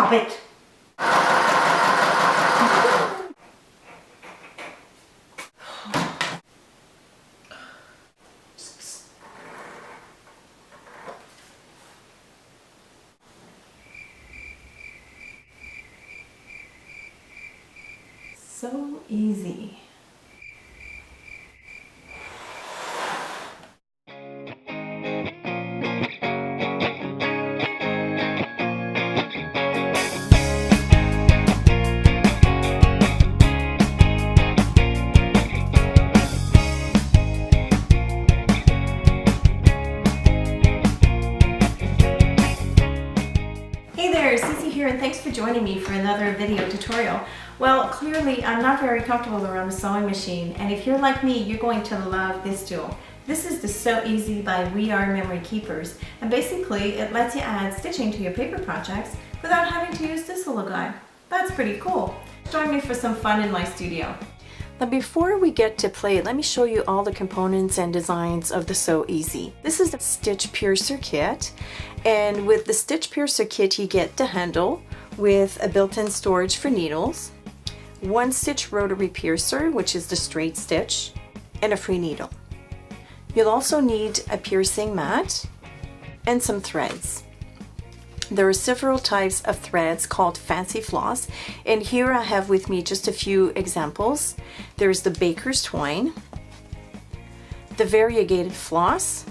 Stop it! So easy. Hey there, Cece here, and thanks for joining me for another video tutorial. Well, clearly I'm not very comfortable around a sewing machine, and if you're like me, you're going to love this tool. This is the Sew Easy by We Are Memory Keepers, and basically it lets you add stitching to your paper projects without having to use this little guide. That's pretty cool. Join me for some fun in my studio. Now before we get to play, let me show you all the components and designs of the Sew Easy. This is the Stitch Piercer kit, and with the Stitch Piercer kit you get the handle with a built-in storage for needles, one stitch rotary piercer, which is the straight stitch, and a free needle. You'll also need a piercing mat and some threads. There are several types of threads called fancy floss, and here I have with me just a few examples. There's the baker's twine, the variegated floss,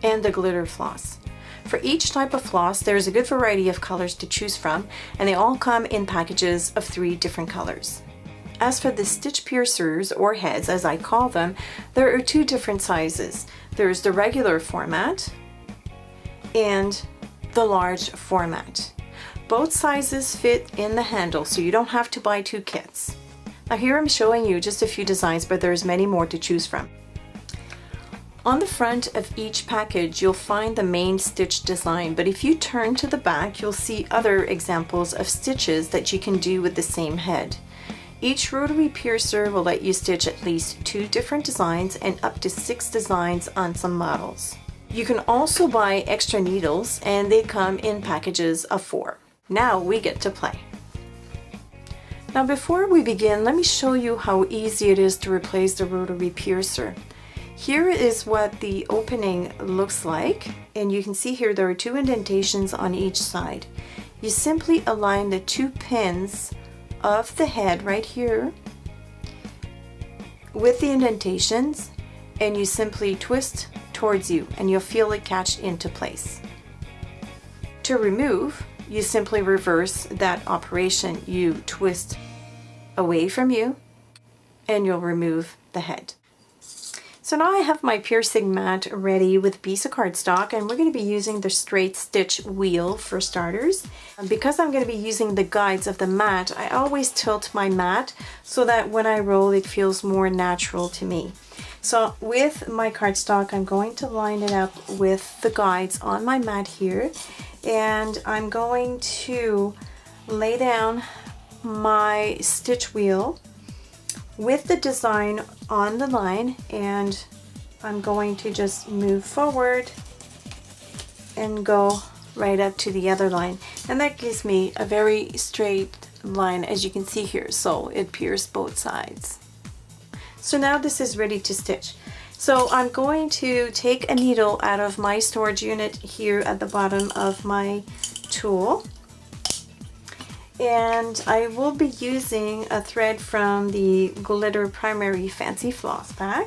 and the glitter floss. For each type of floss, there's a good variety of colors to choose from, and they all come in packages of 3 different colors. As for the stitch piercers, or heads as I call them, there are 2 different sizes. There's the regular format and the large format. Both sizes fit in the handle, so you don't have to buy 2 kits. Now here I'm showing you just a few designs, but there's many more to choose from. On the front of each package you'll find the main stitch design, but if you turn to the back you'll see other examples of stitches that you can do with the same head. Each rotary piercer will let you stitch at least 2 different designs and up to 6 designs on some models. You can also buy extra needles, and they come in packages of 4. Now we get to play. Now before we begin, let me show you how easy it is to replace the rotary piercer. Here is what the opening looks like, and you can see here there are 2 indentations on each side. You simply align the 2 pins of the head right here with the indentations, and you simply twist towards you and you'll feel it catch into place. To remove, you simply reverse that operation. You twist away from you and you'll remove the head. So now I have my piercing mat ready with a piece of cardstock, and we're going to be using the straight stitch wheel for starters. Because I'm going to be using the guides of the mat, I always tilt my mat so that when I roll it feels more natural to me. So with my cardstock I'm going to line it up with the guides on my mat here, and I'm going to lay down my stitch wheel with the design on the line, and I'm going to just move forward and go right up to the other line, and that gives me a very straight line as you can see here, so it pierced both sides. So now this is ready to stitch. So I'm going to take a needle out of my storage unit here at the bottom of my tool, and I will be using a thread from the Glitter Primary Fancy Floss pack.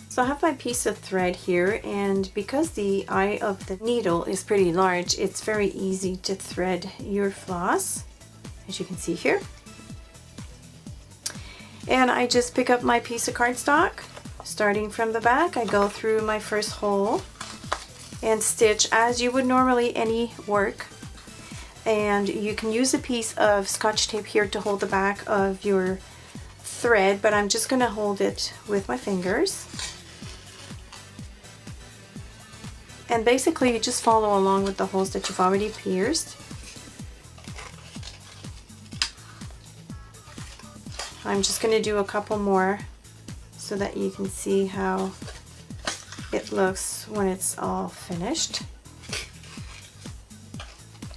So I have my piece of thread here, and because the eye of the needle is pretty large, it's very easy to thread your floss, as you can see here. And I just pick up my piece of cardstock. Starting from the back, I go through my first hole and stitch as you would normally any work. And you can use a piece of Scotch tape here to hold the back of your thread, but I'm just going to hold it with my fingers. And basically you just follow along with the holes that you've already pierced. I'm just going to do a couple more so that you can see how it looks when it's all finished.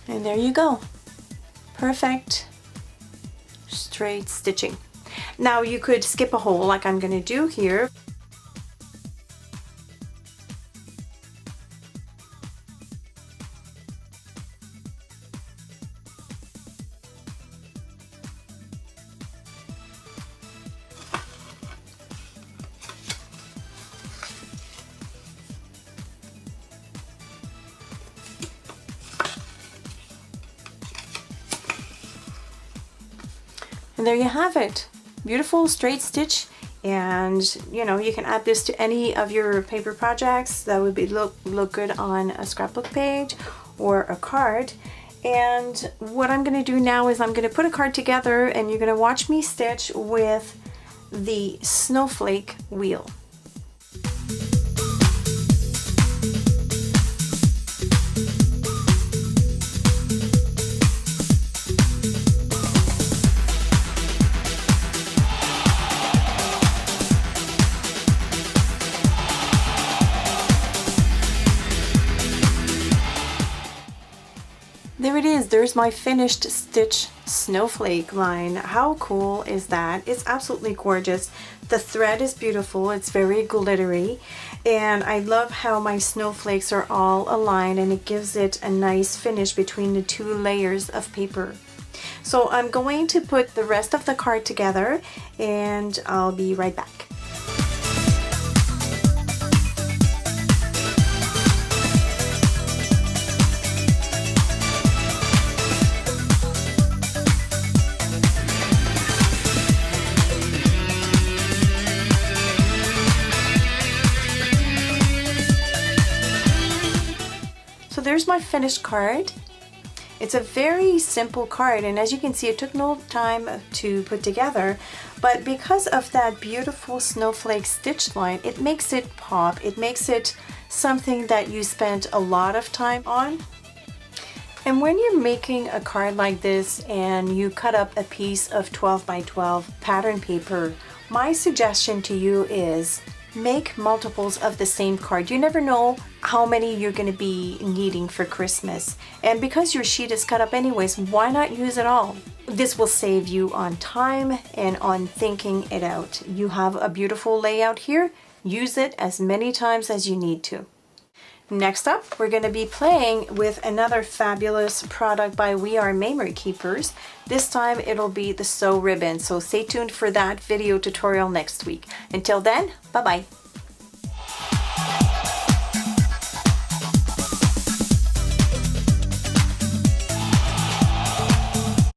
And there you go. Perfect straight stitching. Now you could skip a hole like I'm going to do here. And there you have it. Beautiful straight stitch, and you know, you can add this to any of your paper projects that would be look good on a scrapbook page or a card. And what I'm going to do now is I'm going to put a card together, and you're going to watch me stitch with the snowflake wheel. There it is. There's my finished stitch snowflake line. How cool is that? It's absolutely gorgeous. The thread is beautiful. It's very glittery, and I love how my snowflakes are all aligned, and it gives it a nice finish between the two layers of paper. So I'm going to put the rest of the card together, and I'll be right back. So there's my finished card. It's a very simple card, and as you can see, it took no time to put together, but because of that beautiful snowflake stitch line, it makes it pop. It makes it something that you spent a lot of time on. And when you're making a card like this and you cut up a piece of 12 by 12 pattern paper, my suggestion to you is make multiples of the same card. You never know how many you're going to be needing for Christmas. And because your sheet is cut up anyways, why not use it all? This will save you on time and on thinking it out. You have a beautiful layout here. Use it as many times as you need to. Next up, we're going to be playing with another fabulous product by We Are Memory Keepers. This time it'll be the sew ribbon, so stay tuned for that video tutorial next week. Until then, bye-bye.